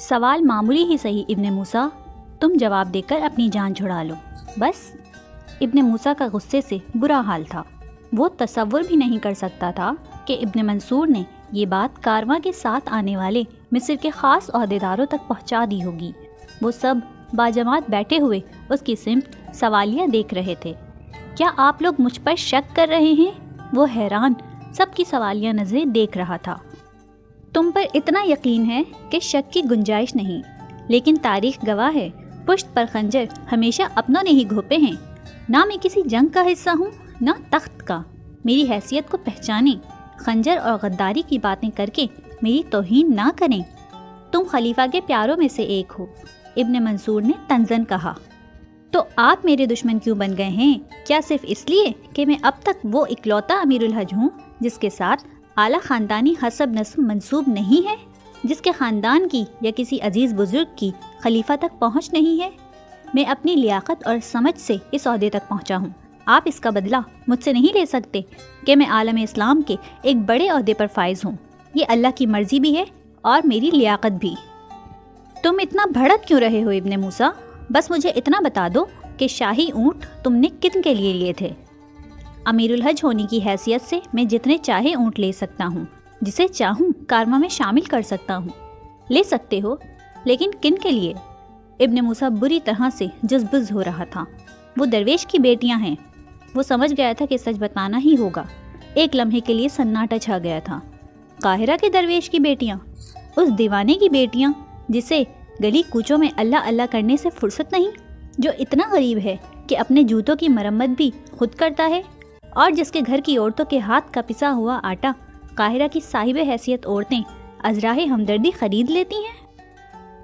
سوال معمولی ہی صحیح ابن موسیٰ، تم جواب دے کر اپنی جان چھڑا لو بس۔ ابن موسیٰ کا غصے سے برا حال تھا۔ وہ تصور بھی نہیں کر سکتا تھا کہ ابن منصور نے یہ بات کارواں کے ساتھ آنے والے مصر کے خاص عہدیداروں تک پہنچا دی ہوگی۔ وہ سب باجماعت بیٹھے ہوئے اس کی سمت سوالیہ دیکھ رہے تھے۔ کیا آپ لوگ مجھ پر شک کر رہے ہیں؟ وہ حیران سب کی سوالیہ نظریں دیکھ رہا تھا۔ تم پر اتنا یقین ہے کہ شک کی گنجائش نہیں، لیکن تاریخ گواہ ہے پشت پر خنجر ہمیشہ اپنوں نے ہی گھوپے ہیں۔ نہ میں کسی جنگ کا حصہ ہوں نہ تخت کا، میری حیثیت کو پہچانیں، خنجر اور غداری کی باتیں کر کے میری توہین نہ کریں۔ تم خلیفہ کے پیاروں میں سے ایک ہو، ابن منصور نے طنزاً کہا۔ تو آپ میرے دشمن کیوں بن گئے ہیں؟ کیا صرف اس لیے کہ میں اب تک وہ اکلوتا امیر الحج ہوں جس کے ساتھ اعلیٰ خاندانی حسب نسب منسوب نہیں ہے، جس کے خاندان کی یا کسی عزیز بزرگ کی خلیفہ تک پہنچ نہیں ہے؟ میں اپنی لیاقت اور سمجھ سے اس عہدے تک پہنچا ہوں۔ آپ اس کا بدلہ مجھ سے نہیں لے سکتے کہ میں عالم اسلام کے ایک بڑے عہدے پر فائز ہوں۔ یہ اللہ کی مرضی بھی ہے اور میری لیاقت بھی۔ تم اتنا بھڑک کیوں رہے ہو ابن موسیٰ؟ بس مجھے اتنا بتا دو کہ شاہی اونٹ تم نے کن کے لیے تھے؟ امیر الحج ہونے کی حیثیت سے میں جتنے چاہے اونٹ لے سکتا ہوں، جسے چاہوں کارواں میں شامل کر سکتا ہوں۔ لے سکتے ہو، لیکن کن کے لیے؟ ابن موسیٰ بری طرح سے جزبز ہو رہا تھا۔ وہ درویش کی بیٹیاں ہیں۔ وہ سمجھ گیا تھا کہ سچ بتانا ہی ہوگا۔ ایک لمحے کے لیے سناٹا چھا گیا تھا۔ قاہرہ کے درویش کی بیٹیاں؟ اس دیوانے کی بیٹیاں جسے گلی کوچوں میں اللہ اللہ کرنے سے فرصت نہیں، جو اتنا غریب ہے کہ اپنے جوتوں کی مرمت بھی خود کرتا ہے، اور جس کے گھر کی عورتوں کے ہاتھ کا پسا ہوا آٹا قاہرہ کی صاحب حیثیت عورتیں ازراہ ہمدردی خرید لیتی ہیں؟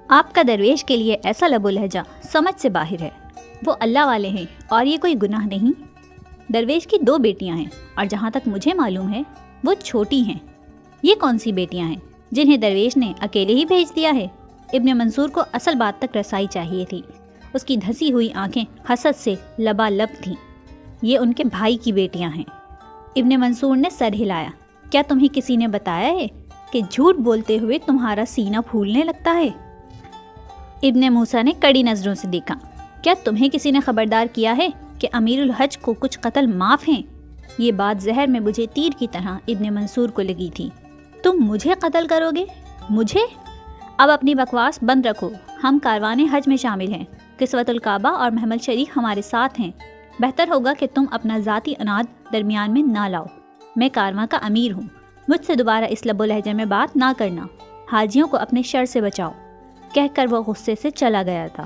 آپ کا درویش کے لیے ایسا لب و لہجہ سمجھ سے باہر ہے۔ وہ اللہ والے ہیں اور یہ کوئی گناہ نہیں۔ درویش کی 2 بیٹیاں ہیں، اور جہاں تک مجھے معلوم ہے وہ چھوٹی ہیں۔ یہ کون سی بیٹیاں ہیں جنہیں درویش نے اکیلے ہی بھیج دیا ہے؟ ابن منصور کو اصل بات تک رسائی چاہیے تھی۔ اس کی دھسی ہوئی آنکھیں حسد سے لبالب تھیں۔ یہ ان کے بھائی کی بیٹیاں ہیں۔ ابن منصور نے سر ہلایا۔ کیا تمہیں کسی نے بتایا ہے کہ جھوٹ بولتے ہوئے تمہارا سینہ پھولنے لگتا ہے؟ ابن موسیٰ نے کڑی نظروں سے دیکھا۔ کیا تمہیں کسی نے خبردار کیا ہے کہ امیر الحج کو کچھ قتل معاف ہیں؟ یہ بات زہر میں بجھے تیر کی طرح ابن منصور کو لگی تھی۔ تم مجھے قتل کرو گے؟ مجھے؟ اب اپنی بکواس بند رکھو۔ ہم کاروان حج میں شامل ہیں۔ کسوت الکعبہ اور محمل شریف ہمارے ساتھ ہیں۔ بہتر ہوگا کہ تم اپنا ذاتی اناد درمیان میں نہ لاؤ۔ میں کارواں کا امیر ہوں۔ مجھ سے دوبارہ اس لب و لہجے میں بات نہ کرنا۔ حاجیوں کو اپنے شر سے بچاؤ، کہہ کر وہ غصے سے چلا گیا تھا۔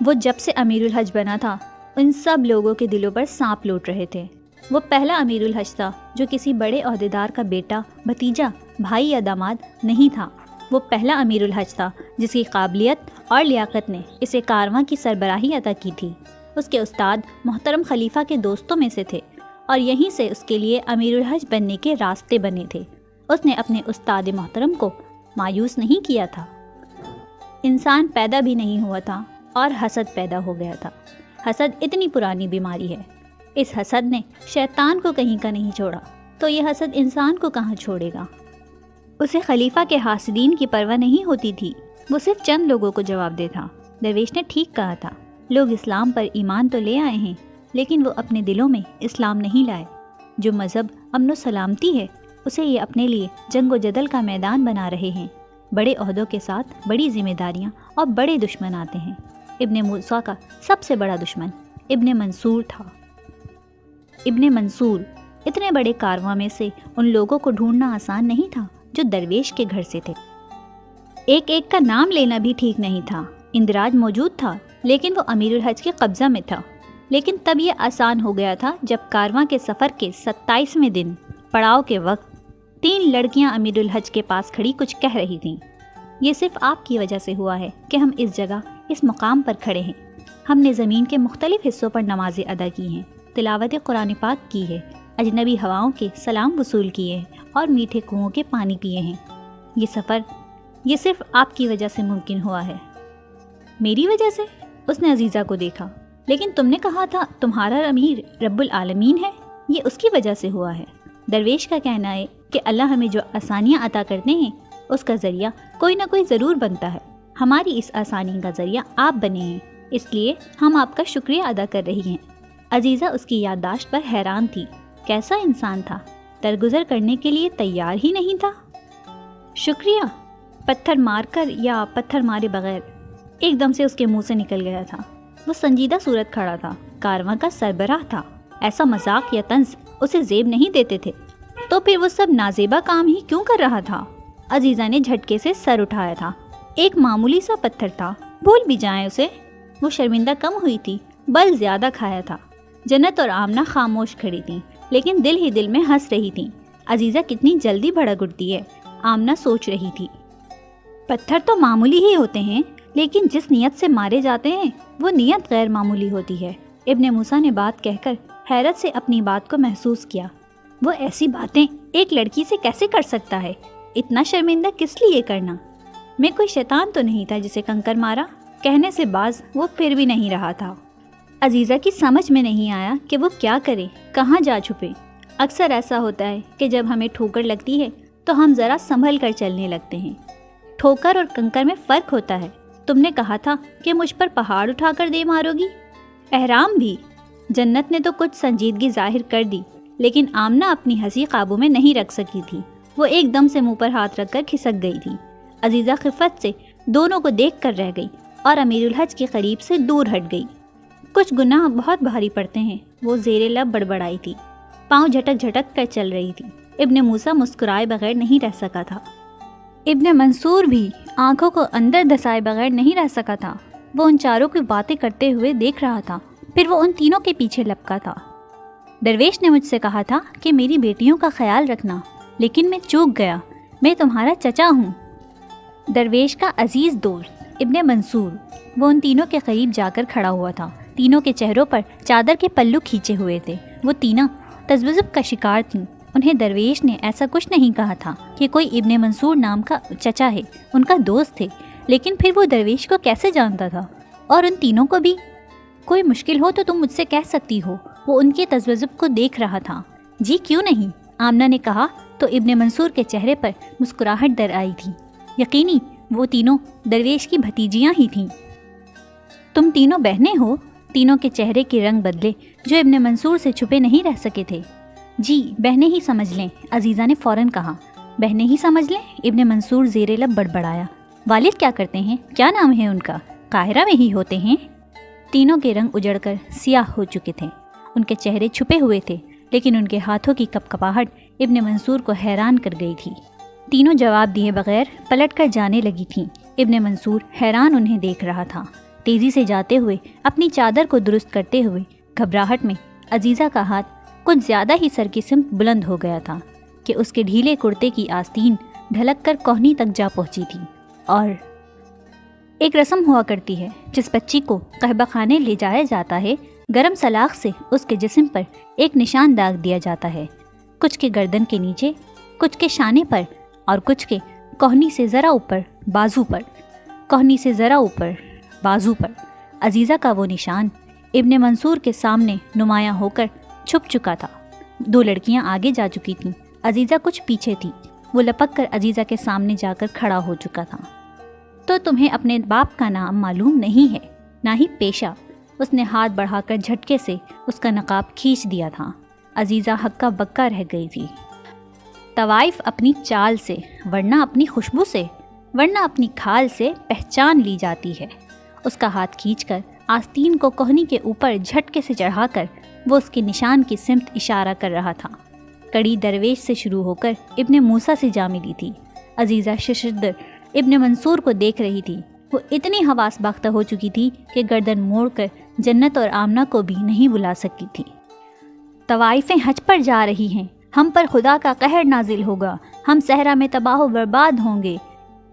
وہ جب سے امیر الحج بنا تھا ان سب لوگوں کے دلوں پر سانپ لوٹ رہے تھے۔ وہ پہلا امیر الحج تھا جو کسی بڑے عہدیدار کا بیٹا، بھتیجا، بھائی یا داماد نہیں تھا۔ وہ پہلا امیر الحج تھا جس کی قابلیت اور لیاقت نے اسے کارواں کی سربراہی عطا کی تھی۔ اس کے استاد محترم خلیفہ کے دوستوں میں سے تھے، اور یہیں سے اس کے لیے امیر الحج بننے کے راستے بنے تھے۔ اس نے اپنے استاد محترم کو مایوس نہیں کیا تھا۔ انسان پیدا بھی نہیں ہوا تھا اور حسد پیدا ہو گیا تھا۔ حسد اتنی پرانی بیماری ہے۔ اس حسد نے شیطان کو کہیں کا نہیں چھوڑا، تو یہ حسد انسان کو کہاں چھوڑے گا؟ اسے خلیفہ کے حاسدین کی پرواہ نہیں ہوتی تھی۔ وہ صرف چند لوگوں کو جواب دے تھا۔ درویش نے ٹھیک کہا تھا۔ لوگ اسلام پر ایمان تو لے آئے ہیں، لیکن وہ اپنے دلوں میں اسلام نہیں لائے۔ جو مذہب امن و سلامتی ہے، اسے یہ اپنے لیے جنگ و جدل کا میدان بنا رہے ہیں۔ بڑے عہدوں کے ساتھ بڑی ذمہ داریاں اور بڑے دشمن آتے ہیں۔ ابن موسیٰ کا سب سے بڑا دشمن ابن منصور تھا۔ ابن منصور اتنے بڑے کارواں میں سے ان لوگوں کو ڈھونڈنا آسان نہیں تھا جو درویش کے گھر سے تھے۔ ایک ایک کا نام لینا بھی ٹھیک نہیں تھا۔ اندراج موجود تھا، لیکن وہ امیر الحج کے قبضہ میں تھا۔ لیکن تب یہ آسان ہو گیا تھا جب کارواں کے سفر کے 27ویں دن پڑاؤ کے وقت 3 لڑکیاں امیر الحج کے پاس کھڑی کچھ کہہ رہی تھیں۔ یہ صرف آپ کی وجہ سے ہوا ہے کہ ہم اس جگہ اس مقام پر کھڑے ہیں۔ ہم نے زمین کے مختلف حصوں پر نمازیں ادا کی ہیں، تلاوت قرآن پاک کی ہے، اجنبی ہواؤں کے سلام وصول کیے ہیں اور میٹھے کنووں کے پانی پیے ہیں۔ یہ سفر یہ صرف آپ کی وجہ سے ممکن ہوا ہے۔ میری وجہ سے؟ اس نے عزیزہ کو دیکھا۔ لیکن تم نے کہا تھا تمہارا امیر رب العالمین ہے۔ یہ اس کی وجہ سے ہوا ہے۔ درویش کا کہنا ہے کہ اللہ ہمیں جو آسانیاں عطا کرتے ہیں اس کا ذریعہ کوئی نہ کوئی ضرور بنتا ہے۔ ہماری اس آسانی کا ذریعہ آپ بنے ہیں، اس لیے ہم آپ کا شکریہ ادا کر رہی ہیں۔ عزیزہ اس کی یادداشت پر حیران تھی۔ کیسا انسان تھا، درگزر کرنے کے لیے تیار ہی نہیں تھا۔ شکریہ پتھر مار کر یا پتھر مارے بغیر ایک دم سے اس کے منہ سے نکل گیا تھا۔ وہ سنجیدہ صورت کھڑا تھا، کارواں کا سربراہ تھا۔ ایسا مذاق یا طنز اسے زیب نہیں دیتے تھے، تو پھر وہ سب نازیبا کام ہی کیوں کر رہا تھا؟ عزیزہ نے جھٹکے سے سر اٹھایا تھا۔ ایک معمولی سا پتھر تھا، بھول بھی جائیں اسے۔ وہ شرمندہ کم ہوئی تھی، بل زیادہ کھایا تھا۔ جنت اور آمنہ خاموش کھڑی تھیں، لیکن دل ہی دل میں ہنس رہی تھیں۔ عزیزہ کتنی جلدی بھڑک اٹھتی ہے، آمنہ سوچ رہی تھی۔ پتھر تو معمولی ہی ہوتے ہیں، لیکن جس نیت سے مارے جاتے ہیں وہ نیت غیر معمولی ہوتی ہے۔ ابن موسیٰ نے بات کہہ کر حیرت سے اپنی بات کو محسوس کیا۔ وہ ایسی باتیں ایک لڑکی سے کیسے کر سکتا ہے؟ اتنا شرمندہ کس لیے کرنا؟ میں کوئی شیطان تو نہیں تھا جسے کنکر مارا؟ کہنے سے باز وہ پھر بھی نہیں رہا تھا۔ عزیزہ کی سمجھ میں نہیں آیا کہ وہ کیا کرے، کہاں جا چھپے۔ اکثر ایسا ہوتا ہے کہ جب ہمیں ٹھوکر لگتی ہے تو ہم ذرا سنبھل کر چلنے لگتے ہیں۔ ٹھوکر اور کنکر میں فرق ہوتا ہے۔ تم نے کہا تھا کہ مجھ پر پہاڑ اٹھا کر دے مارو گی، احرام بھی۔ جنت نے تو کچھ سنجیدگی ظاہر کر دی، لیکن آمنہ اپنی ہنسی قابو میں نہیں رکھ سکی تھی۔ وہ ایک دم سے منہ پر ہاتھ رکھ کر کھسک گئی تھی۔ عزیزہ خفت سے دونوں کو دیکھ کر رہ گئی اور امیر الحج کے قریب سے دور ہٹ گئی۔ کچھ گناہ بہت بھاری پڑتے ہیں، وہ زیر لب بڑبڑائی تھی، پاؤں جھٹک جھٹک کر چل رہی تھی۔ ابن موسیٰ مسکرائے بغیر نہیں رہ سکا تھا۔ ابن منصور بھی آنکھوں کو اندر دھسائے بغیر نہیں رہ سکا تھا۔ وہ ان چاروں کی باتیں کرتے ہوئے دیکھ رہا تھا، پھر وہ ان تینوں کے پیچھے لپکا تھا۔ درویش نے مجھ سے کہا تھا کہ میری بیٹیوں کا خیال رکھنا، لیکن میں چوک گیا۔ میں تمہارا چچا ہوں۔ درویش کا عزیز دوست ابن منصور۔ وہ ان تینوں کے قریب جا کر کھڑا ہوا تھا۔ تینوں کے چہروں پر چادر کے پلو کھینچے ہوئے تھے۔ وہ تینوں تذبذب کا شکار تھیں۔ انہیں درویش نے ایسا کچھ نہیں کہا تھا کہ کوئی ابن منصور نام کا چچا ہے، ان کا دوست تھے، لیکن پھر وہ درویش کو کیسے جانتا تھا، اور ان تینوں کو بھی؟ کوئی مشکل ہو تو تم مجھ سے کہہ سکتی ہو۔ وہ ان کے تذبذب کو دیکھ رہا تھا۔ جی کیوں نہیں، آمنہ نے کہا تو ابن منصور کے چہرے پر مسکراہٹ در آئی تھی۔ یقینی وہ تینوں درویش کی بھتیجیاں ہی تھیں۔ تم تینوں بہنیں ہو؟ تینوں کے چہرے کے رنگ بدلے جو ابن منصور سے چھپے نہیں رہ سکے تھے۔ جی بہنیں ہی سمجھ لیں، عزیزہ نے فوراً کہا۔ بہنیں ہی سمجھ لیں؟ ابن منصور زیر لب بڑبڑایا۔ والد کیا کرتے ہیں؟ کیا نام ہے ان کا؟ قاہرہ میں ہی ہوتے ہیں؟ تینوں کے رنگ اجڑ کر سیاہ ہو چکے تھے، ان کے چہرے چھپے ہوئے تھے، لیکن ان کے ہاتھوں کی کپکپاہٹ ابن منصور کو حیران کر گئی تھی۔ تینوں جواب دیے بغیر پلٹ کر جانے لگی تھیں۔ ابن منصور حیران انہیں دیکھ رہا تھا۔ تیزی سے جاتے ہوئے، اپنی چادر کو درست کرتے ہوئے، گھبراہٹ میں عزیزہ کا ہاتھ کچھ زیادہ ہی سر کی سمت بلند ہو گیا تھا کہ اس کے ڈھیلے کرتے کی آستین ڈھلک کر کوہنی تک جا پہنچی تھی۔ اور ایک رسم ہوا کرتی ہے، جس بچی کو قہبہ خانے لے جایا جاتا ہے، گرم سلاخ سے اس کے جسم پر ایک نشان داغ دیا جاتا ہے، کچھ کے گردن کے نیچے، کچھ کے شانے پر، اور کچھ کے کوہنی سے ذرا اوپر بازو پر۔ کوہنی سے ذرا اوپر بازو پر عزیزہ کا وہ نشان ابن منصور کے سامنے نمایاں ہو کر چھپ چکا تھا۔ دو لڑکیاں آگے جا چکی تھیں، عزیزہ کچھ پیچھے تھی۔ وہ لپک کر عزیزہ کے سامنے جا کر کھڑا ہو چکا تھا۔ تو تمہیں اپنے باپ کا نام معلوم نہیں ہے، نہ ہی پیشہ؟ اس نے ہاتھ بڑھا کر جھٹکے سے اس کا نقاب کھینچ دیا تھا۔ عزیزہ ہکا بکا رہ گئی تھی۔ طوائف اپنی چال سے، ورنہ اپنی خوشبو سے، ورنہ اپنی کھال سے پہچان لی جاتی ہے۔ اس کا ہاتھ کھینچ کر آستین کو کوہنی کے اوپر جھٹکے سے چڑھا کر وہ اس کے نشان کی سمت اشارہ کر رہا تھا۔ کڑی درویش سے شروع ہو کر ابن موسیٰ سے جا ملی تھی۔ عزیزہ ششدر ابن منصور کو دیکھ رہی تھی۔ وہ اتنی حواس باختہ ہو چکی تھی کہ گردن موڑ کر جنت اور آمنہ کو بھی نہیں بلا سکی تھی۔ طوائفیں حج پر جا رہی ہیں، ہم پر خدا کا قہر نازل ہوگا، ہم صحرا میں تباہ و برباد ہوں گے،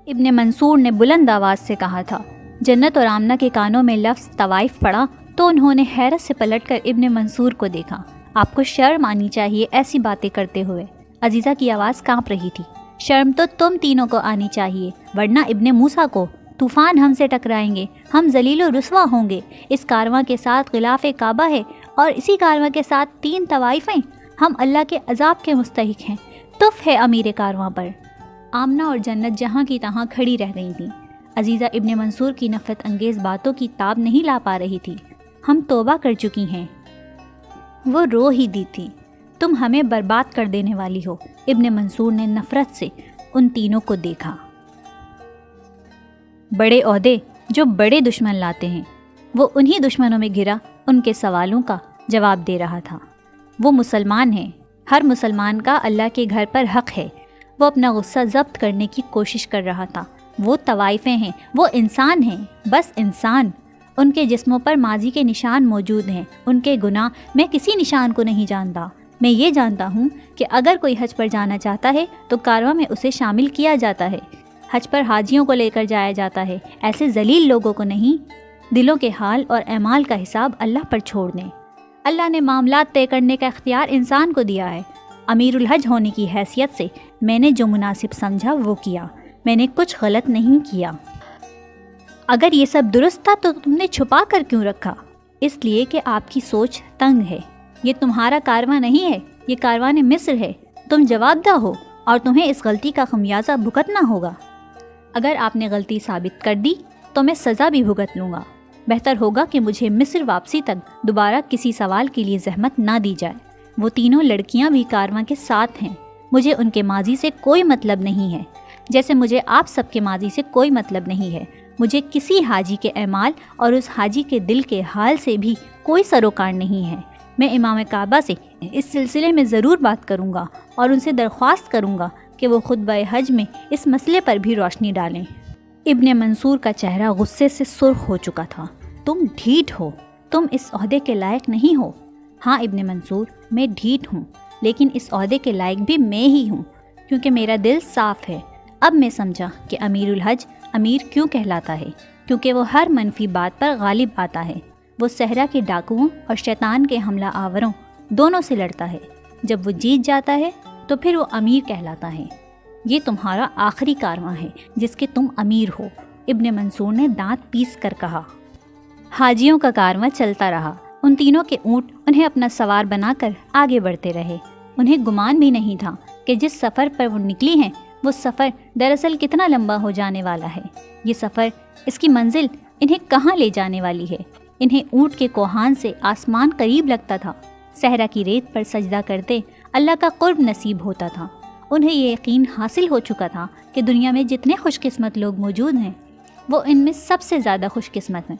ابن منصور نے بلند آواز سے کہا تھا۔ جنت اور آمنہ کے کانوں میں لفظ طوائف پڑا تو انہوں نے حیرت سے پلٹ کر ابن منصور کو دیکھا۔ آپ کو شرم آنی چاہیے ایسی باتیں کرتے ہوئے۔ عزیزہ کی آواز کانپ رہی تھی۔ شرم تو تم تینوں کو آنی چاہیے، ورنہ ابن موسیٰ کو۔ طوفان ہم سے ٹکرائیں گے، ہم ذلیل و رسوا ہوں گے۔ اس کارواں کے ساتھ غلاف کعبہ ہے، اور اسی کارواں کے ساتھ 3 طوائفیں۔ ہم اللہ کے عذاب کے مستحق ہیں۔ تف ہے امیر کارواں پر۔ آمنہ اور جنت جہاں کی تہاں کھڑی رہ گئی تھیں۔ عزیزہ ابن منصور کی نفرت انگیز باتوں کی تاب نہیں لا پا رہی تھی۔ ہم توبہ کر چکی ہیں۔ وہ رو ہی دی تھی۔ تم ہمیں برباد کر دینے والی ہو۔ ابن منصور نے نفرت سے ان تینوں کو دیکھا۔ بڑے عہدے جو بڑے دشمن لاتے ہیں، وہ انہی دشمنوں میں گھرا ان کے سوالوں کا جواب دے رہا تھا۔ وہ مسلمان ہیں، ہر مسلمان کا اللہ کے گھر پر حق ہے۔ وہ اپنا غصہ ضبط کرنے کی کوشش کر رہا تھا۔ وہ طوائفیں ہیں، وہ انسان ہیں، بس انسان۔ ان کے جسموں پر ماضی کے نشان موجود ہیں، ان کے گناہ۔ میں کسی نشان کو نہیں جانتا۔ میں یہ جانتا ہوں کہ اگر کوئی حج پر جانا چاہتا ہے تو کارواں میں اسے شامل کیا جاتا ہے۔ حج پر حاجیوں کو لے کر جایا جاتا ہے، ایسے ذلیل لوگوں کو نہیں۔ دلوں کے حال اور اعمال کا حساب اللہ پر چھوڑ دیں۔ اللہ نے معاملات طے کرنے کا اختیار انسان کو دیا ہے۔ امیر الحج ہونے کی حیثیت سے میں نے جو مناسب سمجھا وہ کیا۔ میں نے کچھ غلط نہیں کیا۔ اگر یہ سب درست تھا تو تم نے چھپا کر کیوں رکھا؟ اس لیے کہ آپ کی سوچ تنگ ہے۔ یہ تمہارا کارواں نہیں ہے، یہ کاروان مصر ہے۔ تم جواب دہ ہو اور تمہیں اس غلطی کا خمیازہ بھگتنا ہوگا۔ اگر آپ نے غلطی ثابت کر دی تو میں سزا بھی بھگت لوں گا۔ بہتر ہوگا کہ مجھے مصر واپسی تک دوبارہ کسی سوال کے لیے زحمت نہ دی جائے۔ وہ تینوں لڑکیاں بھی کارواں کے ساتھ ہیں۔ مجھے ان کے ماضی سے کوئی مطلب نہیں ہے، جیسے مجھے آپ سب کے ماضی سے کوئی مطلب نہیں ہے۔ مجھے کسی حاجی کے اعمال اور اس حاجی کے دل کے حال سے بھی کوئی سروکار نہیں ہے۔ میں امام کعبہ سے اس سلسلے میں ضرور بات کروں گا اور ان سے درخواست کروں گا کہ وہ خطبہ حج میں اس مسئلے پر بھی روشنی ڈالیں۔ ابن منصور کا چہرہ غصے سے سرخ ہو چکا تھا۔ تم ڈھیٹ ہو، تم اس عہدے کے لائق نہیں ہو۔ ہاں ابن منصور، میں ڈھیٹ ہوں، لیکن اس عہدے کے لائق بھی میں ہی ہوں، کیونکہ میرا دل صاف ہے۔ اب میں سمجھا کہ امیر الحج امیر کیوں کہلاتا ہے، کیونکہ وہ ہر منفی بات پر غالب آتا ہے۔ وہ صحرا کے ڈاکوؤں اور شیطان کے حملہ آوروں دونوں سے لڑتا ہے۔ جب وہ جیت جاتا ہے تو پھر وہ امیر کہلاتا ہے۔ یہ تمہارا آخری کارواں ہے جس کے تم امیر ہو، ابن منصور نے دانت پیس کر کہا۔ حاجیوں کا کارواں چلتا رہا۔ ان تینوں کے اونٹ انہیں اپنا سوار بنا کر آگے بڑھتے رہے۔ انہیں گمان بھی نہیں تھا کہ جس سفر پر وہ نکلی ہیں وہ سفر دراصل کتنا لمبا ہو جانے والا ہے۔ یہ سفر، اس کی منزل انہیں کہاں لے جانے والی ہے۔ انہیں اونٹ کے کوہان سے آسمان قریب لگتا تھا۔ صحرا کی ریت پر سجدہ کرتے اللہ کا قرب نصیب ہوتا تھا۔ انہیں یہ یقین حاصل ہو چکا تھا کہ دنیا میں جتنے خوش قسمت لوگ موجود ہیں وہ ان میں سب سے زیادہ خوش قسمت ہیں۔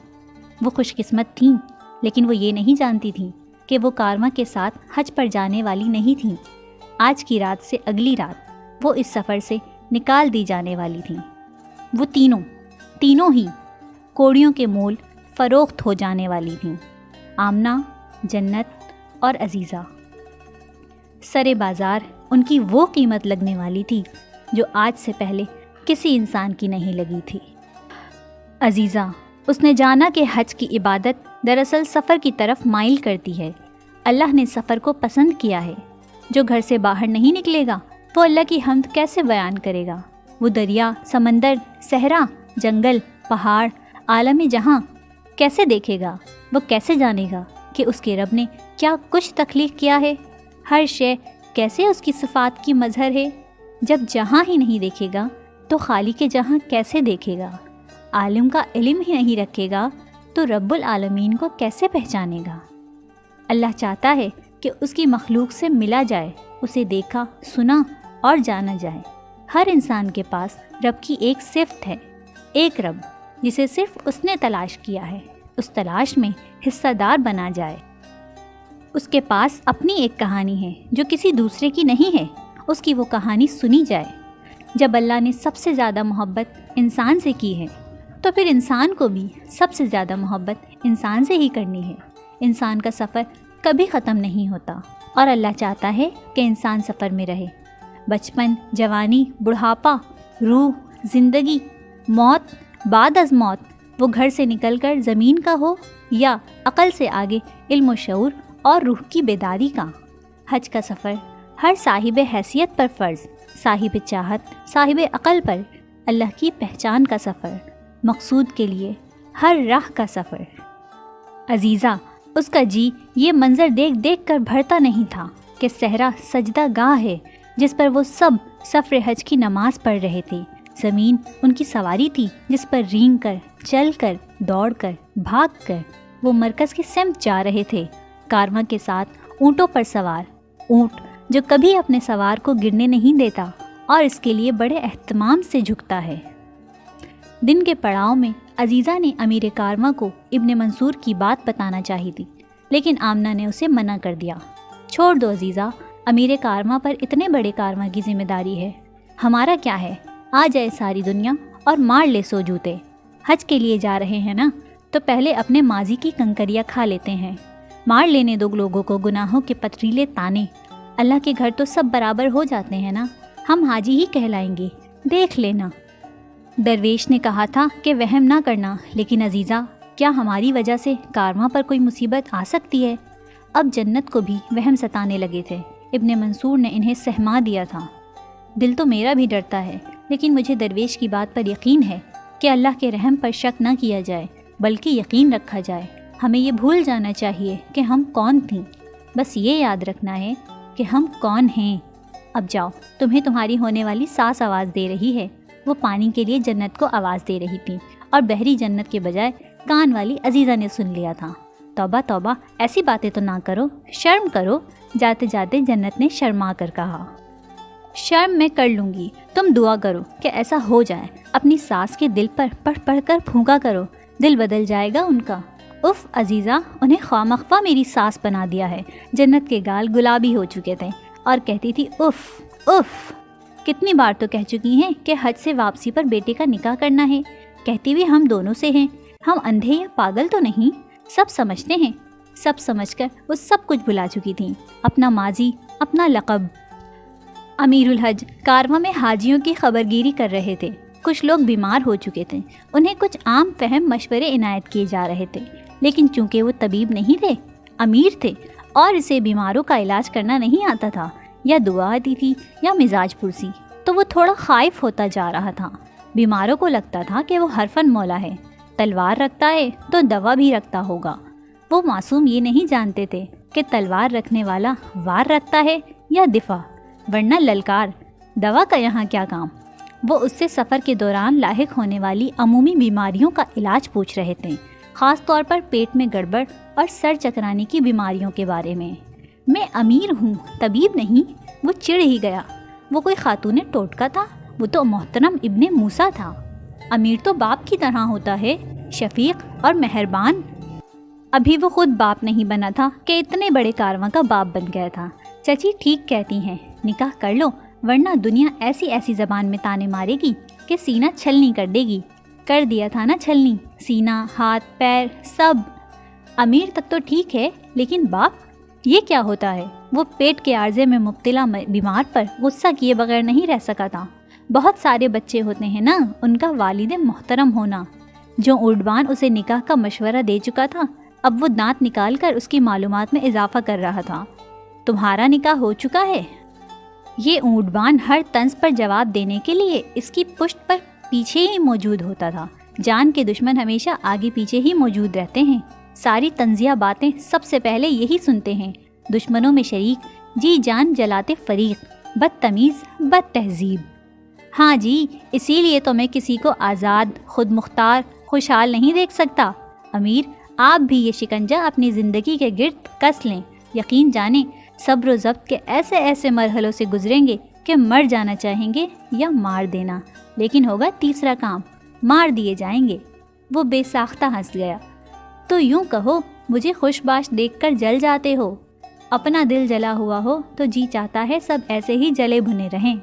وہ خوش قسمت تھیں، لیکن وہ یہ نہیں جانتی تھیں کہ وہ کارواں کے ساتھ حج پر جانے والی نہیں تھیں۔ آج کی رات سے اگلی رات وہ اس سفر سے نکال دی جانے والی تھیں۔ وہ تینوں ہی کوڑیوں کے مول فروخت ہو جانے والی تھیں۔ آمنہ، جنت اور عزیزہ۔ سرے بازار ان کی وہ قیمت لگنے والی تھی جو آج سے پہلے کسی انسان کی نہیں لگی تھی۔ عزیزہ، اس نے جانا کہ حج کی عبادت دراصل سفر کی طرف مائل کرتی ہے۔ اللہ نے سفر کو پسند کیا ہے۔ جو گھر سے باہر نہیں نکلے گا وہ اللہ کی حمد کیسے بیان کرے گا؟ وہ دریا، سمندر، صحرا، جنگل، پہاڑ، عالم جہاں کیسے دیکھے گا؟ وہ کیسے جانے گا کہ اس کے رب نے کیا کچھ تخلیق کیا ہے؟ ہر شے کیسے اس کی صفات کی مظہر ہے؟ جب جہاں ہی نہیں دیکھے گا تو خالق جہاں کیسے دیکھے گا؟ عالم کا علم ہی نہیں رکھے گا تو رب العالمین کو کیسے پہچانے گا؟ اللہ چاہتا ہے کہ اس کی مخلوق سے ملا جائے، اسے دیکھا، سنا اور جانا جائے۔ ہر انسان کے پاس رب کی ایک صفت ہے، ایک رب جسے صرف اس نے تلاش کیا ہے، اس تلاش میں حصہ دار بنا جائے۔ اس کے پاس اپنی ایک کہانی ہے جو کسی دوسرے کی نہیں ہے، اس کی وہ کہانی سنی جائے۔ جب اللہ نے سب سے زیادہ محبت انسان سے کی ہے تو پھر انسان کو بھی سب سے زیادہ محبت انسان سے ہی کرنی ہے۔ انسان کا سفر کبھی ختم نہیں ہوتا اور اللہ چاہتا ہے کہ انسان سفر میں رہے۔ بچپن، جوانی، بڑھاپا، روح، زندگی، موت، بعد از موت، وہ گھر سے نکل کر زمین کا ہو یا عقل سے آگے علم و شعور اور روح کی بیداری کا۔ حج کا سفر ہر صاحب حیثیت پر فرض، صاحب چاہت، صاحب عقل پر اللہ کی پہچان کا سفر، مقصود کے لیے ہر راہ کا سفر۔ عزیزہ، اس کا جی یہ منظر دیکھ دیکھ کر بھرتا نہیں تھا کہ صحرا سجدہ گاہ ہے جس پر وہ سب سفر حج کی نماز پڑھ رہے تھے۔ زمین ان کی سواری تھی جس پر رینگ کر، چل کر، دوڑ کر، بھاگ کر وہ مرکز کی سمت جا رہے تھے، کارواں کے ساتھ اونٹوں پر سوار، اونٹ جو کبھی اپنے سوار کو گرنے نہیں دیتا اور اس کے لیے بڑے اہتمام سے جھکتا ہے۔ دن کے پڑاؤ میں عزیزہ نے امیر کارواں کو ابن منصور کی بات بتانا چاہی تھی، لیکن آمنہ نے اسے منع کر دیا۔ چھوڑ دو عزیزہ، امیر کارواں پر اتنے بڑے کارواں کی ذمہ داری ہے، ہمارا کیا ہے؟ آ جائے ساری دنیا اور مار لے سو جوتے۔ حج کے لیے جا رہے ہیں نا، تو پہلے اپنے ماضی کی کنکریاں کھا لیتے ہیں، مار لینے دو لوگوں کو گناہوں کے پتریلے تانے۔ اللہ کے گھر تو سب برابر ہو جاتے ہیں نا، ہم حاجی ہی کہلائیں گے، دیکھ لینا۔ درویش نے کہا تھا کہ وہم نہ کرنا، لیکن عزیزہ، کیا ہماری وجہ سے کارواں پر کوئی مصیبت آ سکتی ہے؟ اب جنت کو بھی وہم ستانے لگے تھے۔ ابن منصور نے انہیں سہما دیا تھا۔ دل تو میرا بھی ڈرتا ہے، لیکن مجھے درویش کی بات پر یقین ہے کہ اللہ کے رحم پر شک نہ کیا جائے، بلکہ یقین رکھا جائے۔ ہمیں یہ بھول جانا چاہیے کہ ہم کون تھیں، بس یہ یاد رکھنا ہے کہ ہم کون ہیں۔ اب جاؤ، تمہیں تمہاری ہونے والی ساس آواز دے رہی ہے۔ وہ پانی کے لیے جنت کو آواز دے رہی تھی، اور بحری جنت کے بجائے کان والی عزیزہ نے سن لیا تھا۔ توبہ توبہ، ایسی باتیں تو نہ کرو، شرم کرو۔ جاتے جاتے جنت نے شرما کر کہا، شرم میں کر لوں گی، تم دعا کرو کہ ایسا ہو جائے۔ اپنی ساس کے دل پر پڑھ پڑھ کر پھونکا کرو، دل بدل جائے گا ان کا۔ اف عزیزہ، انہیں خواہ مخواہ میری ساس بنا دیا ہے۔ جنت کے گال گلابی ہو چکے تھے اور کہتی تھی اف اف۔ کتنی بار تو کہہ چکی ہیں کہ حج سے واپسی پر بیٹے کا نکاح کرنا ہے، کہتی بھی ہم دونوں سے ہیں، ہم اندھے یا پاگل تو نہیں، سب سمجھتے ہیں۔ سب سمجھ کر وہ سب کچھ بھلا چکی تھیں، اپنا ماضی، اپنا لقب۔ امیر الحج کارواں میں حاجیوں کی خبرگیری کر رہے تھے۔ کچھ لوگ بیمار ہو چکے تھے، انہیں کچھ عام فہم مشورے عنایت کیے جا رہے تھے، لیکن چونکہ وہ طبیب نہیں تھے، امیر تھے، اور اسے بیماروں کا علاج کرنا نہیں آتا تھا، یا دعا آتی تھی یا مزاج پرسی، تو وہ تھوڑا خائف ہوتا جا رہا تھا۔ بیماروں کو لگتا تھا کہ وہ حرفن مولا ہے، تلوار رکھتا ہے تو دوا بھی رکھتا ہوگا۔ وہ معصوم یہ نہیں جانتے تھے کہ تلوار رکھنے والا وار رکھتا ہے یا دفاع، ورنہ للکار۔ دوا کا یہاں کیا کام؟ وہ اس سے سفر کے دوران لاحق ہونے والی عمومی بیماریوں کا علاج پوچھ رہے تھے، خاص طور پر پیٹ میں گڑبڑ اور سر چکرانے کی بیماریوں کے بارے میں۔ میں امیر ہوں، طبیب نہیں۔ وہ چڑ ہی گیا۔ وہ کوئی خاتون ٹوٹکا تھا؟ وہ تو محترم ابن موسیٰ تھا۔ امیر تو باپ کی طرح ہوتا ہے، شفیق اور مہربان۔ ابھی وہ خود باپ نہیں بنا تھا کہ اتنے بڑے کارواں کا باپ بن گیا تھا۔ چچی ٹھیک کہتی ہیں، نکاح کر لو، ورنہ دنیا ایسی ایسی زبان میں تانے مارے گی کہ سینہ چھلنی کر دے گی۔ کر دیا تھا نا چھلنی، سینہ، ہاتھ، پیر، سب۔ امیر تک تو ٹھیک ہے، لیکن باپ یہ کیا ہوتا ہے؟ وہ پیٹ کے عارضے میں مبتلا بیمار پر غصہ کیے بغیر نہیں رہ سکا تھا۔ بہت سارے بچے ہوتے ہیں نا، ان کا والد محترم ہونا۔ جو اونٹبان اسے نکاح کا مشورہ دے چکا تھا، اب وہ دانت نکال کر اس کی معلومات میں اضافہ کر رہا تھا۔ تمہارا نکاح ہو چکا ہے؟ یہ اونٹبان ہر طنز پر جواب دینے کے لیے اس کی پشت پر پیچھے ہی موجود ہوتا تھا۔ جان کے دشمن ہمیشہ آگے پیچھے ہی موجود رہتے ہیں، ساری طنزیہ باتیں سب سے پہلے یہی سنتے ہیں۔ دشمنوں میں شریک، جی جان جلاتے فریق، بدتمیز، بد تہذیب۔ ہاں جی، اسی لیے تو میں کسی کو آزاد، خود مختار، خوشحال نہیں دیکھ سکتا۔ امیر، آپ بھی یہ شکنجہ اپنی زندگی کے گرد کس لیں۔ یقین جانیں، صبر و ضبط کے ایسے ایسے مرحلوں سے گزریں گے کہ مر جانا چاہیں گے یا مار دینا، لیکن ہوگا تیسرا کام، مار دیے جائیں گے۔ وہ بے ساختہ ہنس گیا۔ تو یوں کہو، مجھے خوش باش دیکھ کر جل جاتے ہو؟ اپنا دل جلا ہوا ہو تو جی چاہتا ہے سب ایسے ہی جلے بھنے رہیں۔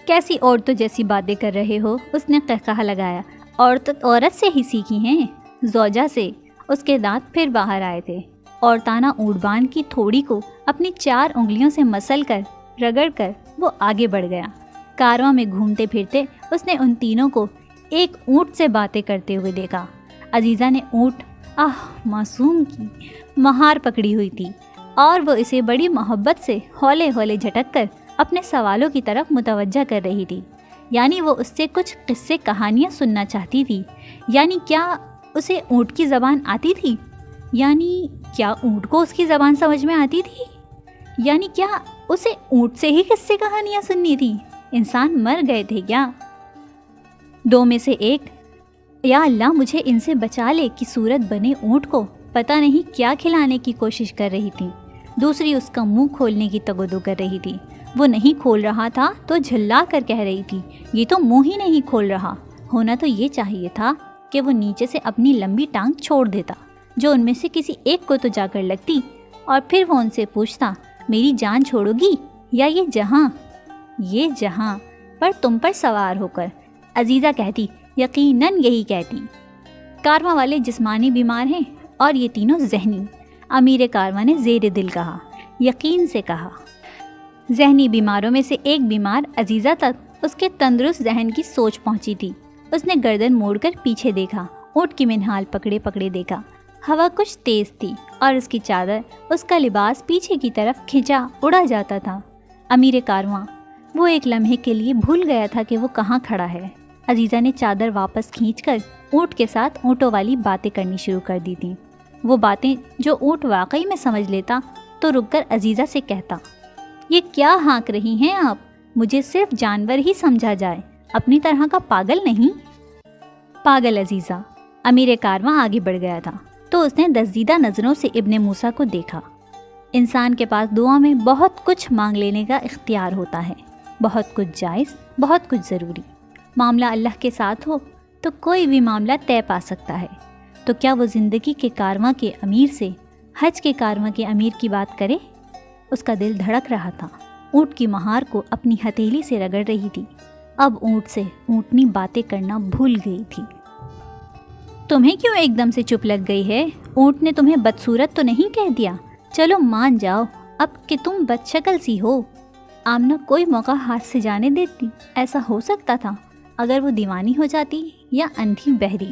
کیسی عورتوں جیسی باتیں کر رہے ہو؟ اس نے قہقہہ لگایا۔ عورت سے ہی سیکھی ہیں، زوجہ سے۔ اس کے دانت پھر باہر آئے تھے۔ عورتانہ اونٹبان کی تھوڑی کو اپنی 4 انگلیوں سے مسل کر، رگڑ کر وہ آگے بڑھ گیا۔ کارواں میں گھومتے پھرتے اس نے ان تینوں کو ایک اونٹ سے باتیں کرتے ہوئے دیکھا۔ عزیزہ نے اونٹ معصوم کی مہار پکڑی ہوئی تھی، اور وہ اسے بڑی محبت سے ہولے ہولے جھٹک کر اپنے سوالوں کی طرف متوجہ کر رہی تھی۔ یعنی وہ اس سے کچھ قصے کہانیاں سننا چاہتی تھی۔ یعنی کیا اسے اونٹ کی زبان آتی تھی؟ یعنی کیا اونٹ کو اس کی زبان سمجھ میں آتی تھی؟ یعنی کیا اسے اونٹ سے ہی قصے کہانیاں سننی تھی؟ انسان مر گئے تھے کیا؟ دو میں سے ایک، یا اللہ مجھے ان سے بچا لے کی صورت بنے اونٹ کو پتہ نہیں کیا کھلانے کی کوشش کر رہی تھی۔ دوسری اس کا منہ کھولنے کی تگودو کر رہی تھی۔ وہ نہیں کھول رہا تھا تو جھلا کر کہہ رہی تھی، یہ تو منہ ہی نہیں کھول رہا، ہونا تو یہ چاہیے تھا کہ وہ نیچے سے اپنی لمبی ٹانگ چھوڑ دیتا جو ان میں سے کسی ایک کو تو جا کر لگتی، اور پھر وہ ان سے پوچھتا، میری جان چھوڑو گی یا یہ جہاں پر تم پر سوار ہو کر؟ عزیزہ کہتی، یقیناً یہی کہتی۔ کارواں والے جسمانی بیمار ہیں اور یہ تینوں ذہنی۔ امیر کارواں نے زیر دل کہا، یقین سے کہا۔ ذہنی بیماروں میں سے ایک بیمار عزیزہ تک اس کے تندرست ذہن کی سوچ پہنچی تھی۔ اس نے گردن موڑ کر پیچھے دیکھا، اونٹ کی منہال پکڑے دیکھا۔ ہوا کچھ تیز تھی اور اس کی چادر، اس کا لباس پیچھے کی طرف کھینچا اڑا جاتا تھا۔ امیر کارواں وہ ایک لمحے کے لیے بھول گیا تھا کہ وہ کہاں کھڑا ہے۔ عزیزہ نے چادر واپس کھینچ کر اونٹ کے ساتھ اونٹوں والی باتیں کرنی شروع کر دی تھیں، وہ باتیں جو اونٹ واقعی میں سمجھ لیتا تو رک کر عزیزہ سے کہتا، یہ کیا ہانک رہی ہیں آپ؟ مجھے صرف جانور ہی سمجھا جائے، اپنی طرح کا پاگل نہیں۔ پاگل عزیزہ۔ امیر کارواں آگے بڑھ گیا تھا تو اس نے دزدیدہ نظروں سے ابن موسیٰ کو دیکھا۔ انسان کے پاس دعا میں بہت کچھ مانگ لینے کا اختیار ہوتا ہے، بہت کچھ جائز، بہت کچھ ضروری۔ معاملہ اللہ کے ساتھ ہو تو کوئی بھی معاملہ طے پا سکتا ہے۔ تو کیا وہ زندگی کے کارواں کے امیر سے حج کے کارواں کے امیر کی بات کرے؟ اس کا دل دھڑک رہا تھا، اونٹ کی مہار کو اپنی ہتھیلی سے رگڑ رہی تھی۔ اب اونٹ سے اونٹنی باتیں کرنا بھول گئی تھی۔ تمہیں کیوں ایک دم سے چپ لگ گئی ہے؟ اونٹ نے تمہیں بدصورت تو نہیں کہہ دیا؟ چلو مان جاؤ اب کہ تم بد شکل سی ہو۔ آمنہ کوئی موقع ہاتھ سے جانے دیتی؟ ایسا ہو سکتا تھا اگر وہ دیوانی ہو جاتی یا اندھی بہری۔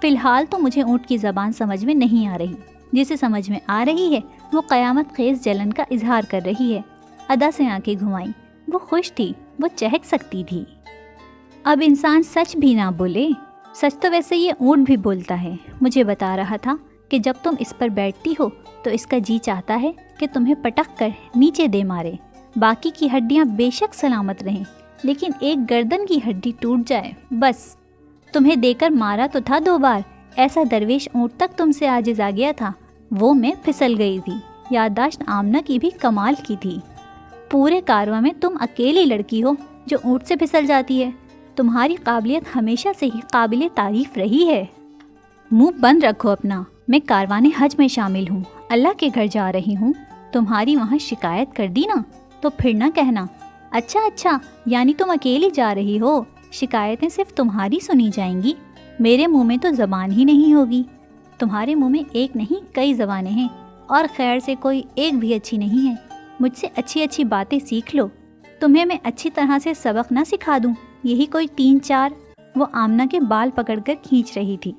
فی الحال تو مجھے اونٹ کی زبان سمجھ میں نہیں آ رہی، جسے سمجھ میں آ رہی ہے وہ قیامت خیز جلن کا اظہار کر رہی ہے۔ ادا سے آنکھیں گھمائیں، وہ خوش تھی، وہ چہک سکتی تھی۔ اب انسان سچ بھی نہ بولے، سچ تو ویسے یہ اونٹ بھی بولتا ہے۔ مجھے بتا رہا تھا کہ جب تم اس پر بیٹھتی ہو تو اس کا جی چاہتا ہے کہ تمہیں پٹک کر نیچے دے مارے، باقی کی ہڈیاں بے شک سلامت رہیں، لیکن ایک گردن کی ہڈی ٹوٹ جائے بس۔ تمہیں دے کر مارا تو تھا 2 بار، ایسا درویش اونٹ تک تم سے عاجز آ گیا تھا، وہ میں پھسل گئی تھی۔ یادداشت آمنہ کی بھی کمال کی تھی۔ پورے کارواں میں تم اکیلی لڑکی ہو جو اونٹ سے پھسل جاتی ہے۔ تمہاری قابلیت ہمیشہ سے ہی قابل تعریف رہی ہے۔ منہ بند رکھو اپنا، میں کاروان حج میں شامل ہوں، اللہ کے گھر جا رہی ہوں۔ تمہاری وہاں شکایت کر دی نا تو پھر نہ کہنا، اچھا یعنی تم اکیلی جا رہی ہو، شکایتیں صرف تمہاری سنی جائیں گی، میرے منہ میں تو زبان ہی نہیں ہوگی۔ تمہارے منہ میں ایک نہیں کئی زبانیں ہیں، اور خیر سے کوئی ایک بھی اچھی نہیں ہے۔ مجھ سے اچھی باتیں سیکھ لو، تمہیں میں اچھی طرح سے سبق نہ سکھا دوں؟ یہی کوئی 3-4۔ وہ آمنہ کے بال پکڑ کر کھینچ رہی تھی۔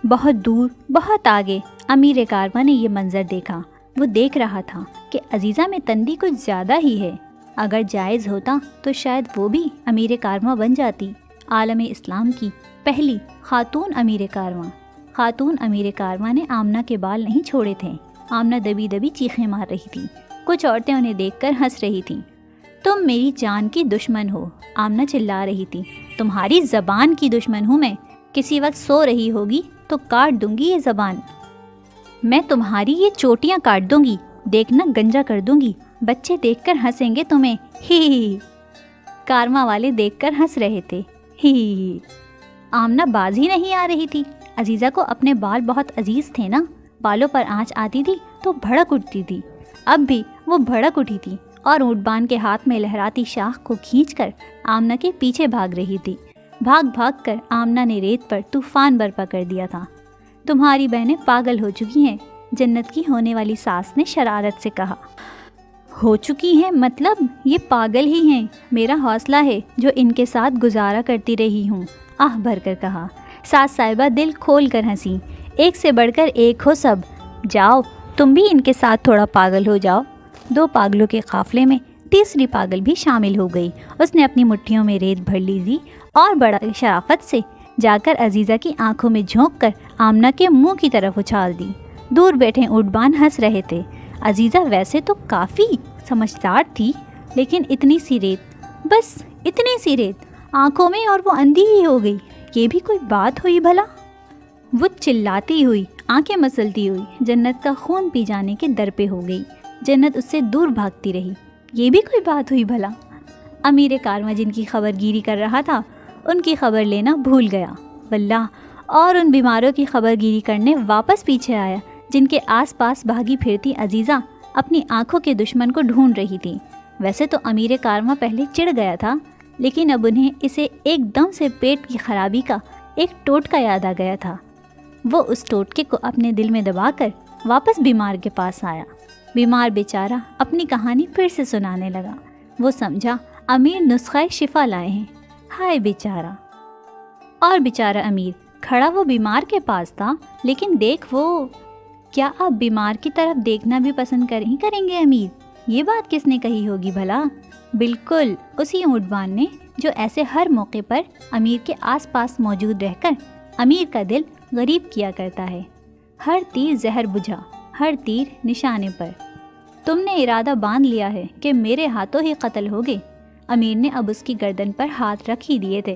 بہت دور، بہت آگے امیر کارواں نے یہ منظر دیکھا۔ وہ دیکھ رہا تھا کہ عزیزہ میں تندی کچھ زیادہ ہی ہے۔ اگر جائز ہوتا تو شاید وہ بھی امیر کارواں بن جاتی، عالم اسلام کی پہلی خاتون امیر کارواں۔ خاتون امیر کارواں نے آمنہ کے بال نہیں چھوڑے تھے۔ آمنہ دبی چیخیں مار رہی تھی، کچھ عورتیں انہیں دیکھ کر ہنس رہی تھیں۔ تم میری جان کی دشمن ہو، آمنہ چلا رہی تھی۔ تمہاری زبان کی دشمن ہوں میں، کسی وقت سو رہی ہوگی تو کاٹ دوں گی یہ زبان، میں تمہاری یہ چوٹیاں کاٹ دوں گی، دیکھنا گنجا کر دوں گی، بچے دیکھ کر ہنسیں گے تمہیں، ہی۔ کارواں والے دیکھ کر ہنس رہے تھے، ہی۔ آمنہ باز ہی نہیں آ رہی تھی۔ عزیزہ کو اپنے بال بہت عزیز تھے نا، بالوں پر آنچ آتی تھی تو بھڑک اٹھتی تھی۔ اب بھی وہ بھڑک اٹھی تھی اور اونٹبان کے ہاتھ میں لہراتی شاخ کو کھینچ کر آمنہ کے پیچھے بھاگ رہی تھی۔ بھاگ کر آمنہ نے ریت پر طوفان برپا کر دیا تھا۔ تمہاری بہنیں پاگل ہو چکی ہیں، جنت کی ہونے والی ساس نے شرارت سے کہا۔ ہو چکی ہیں مطلب یہ پاگل ہی ہیں، میرا حوصلہ ہے جو ان کے ساتھ گزارا کرتی رہی ہوں، آہ بھر کر کہا۔ ساس صاحبہ دل کھول کر ہنسی، ایک سے بڑھ کر ایک ہو سب، جاؤ تم بھی ان کے ساتھ تھوڑا پاگل ہو جاؤ۔ 2 پاگلوں کے قافلے میں تیسری پاگل بھی شامل ہو گئی۔ اس نے اپنی مٹھیوں میں ریت بھر لی تھی اور بڑا شرافت سے جا کر عزیزہ کی آنکھوں میں جھونک کر آمنہ کے منہ کی طرف اچھال دی۔ دور بیٹھے اونٹبان ہنس رہے تھے۔ عزیزہ ویسے تو کافی سمجھدار تھی، لیکن اتنی سی ریت، بس اتنی سی ریت، آنکھوں میں اور وہ اندھی ہی ہو گئی، یہ بھی کوئی بات ہوئی بھلا؟ وہ چلاتی ہوئی، آنکھیں مسلتی ہوئی جنت کا خون پی جانے کے در پہ ہو گئی۔ جنت اس سے دور بھاگتی رہی، یہ بھی کوئی بات ہوئی بھلا؟ امیر کارواں جن کی خبر گیری کر رہا تھا ان کی خبر لینا بھول گیا واللہ، اور ان بیماروں کی خبر گیری کرنے واپس پیچھے آیا جن کے آس پاس بھاگی پھرتی عزیزہ اپنی آنکھوں کے دشمن کو ڈھونڈ رہی تھی۔ ویسے تو امیر کارواں پہلے چڑ گیا تھا، لیکن اب انہیں اسے ایک دم سے پیٹ کی خرابی کا ایک ٹوٹکا یاد آ گیا تھا۔ وہ اس ٹوٹکے کو اپنے دل میں دبا کر واپس بیمار کے پاس آیا۔ بیمار بیچارہ اپنی کہانی پھر سے سنانے لگا۔ وہ سمجھا امیر نسخہ شفا لائے ہیں، ہائے بیچارہ۔ اور بیچارہ امیر کھڑا وہ بیمار کے پاس تھا، لیکن دیکھ وہ، کیا آپ بیمار کی طرف دیکھنا بھی پسند کریں گے امیر؟ یہ بات کس نے کہی ہوگی بھلا؟ بالکل اسی اونٹبان نے، جو ایسے ہر موقع پر امیر کے آس پاس موجود رہ کر امیر کا دل غریب کیا کرتا ہے۔ ہر تیر زہر بجھا، ہر تیر نشانے پر۔ تم نے ارادہ باندھ لیا ہے کہ میرے ہاتھوں ہی قتل ہوگے۔ امیر نے اب اس کی گردن پر ہاتھ رکھ ہی دیے تھے۔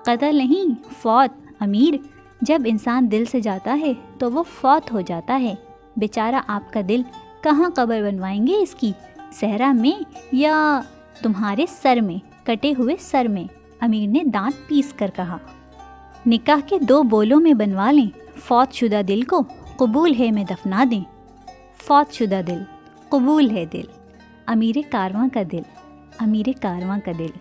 قتل نہیں، فوت امیر۔ جب انسان دل سے جاتا ہے تو وہ فوت ہو جاتا ہے۔ بیچارہ آپ کا دل کہاں قبر بنوائیں گے اس کی؟ صحرا میں یا تمہارے سر میں، کٹے ہوئے سر میں؟ امیر نے دانت پیس کر کہا۔ نکاح کے 2 بولوں میں بنوا لیں، فوت شدہ دل کو قبول ہے میں دفنا دیں۔ فوت شدہ دل، قبول ہے دل، امیر کارواں کا دل، امیر کارواں کا دل۔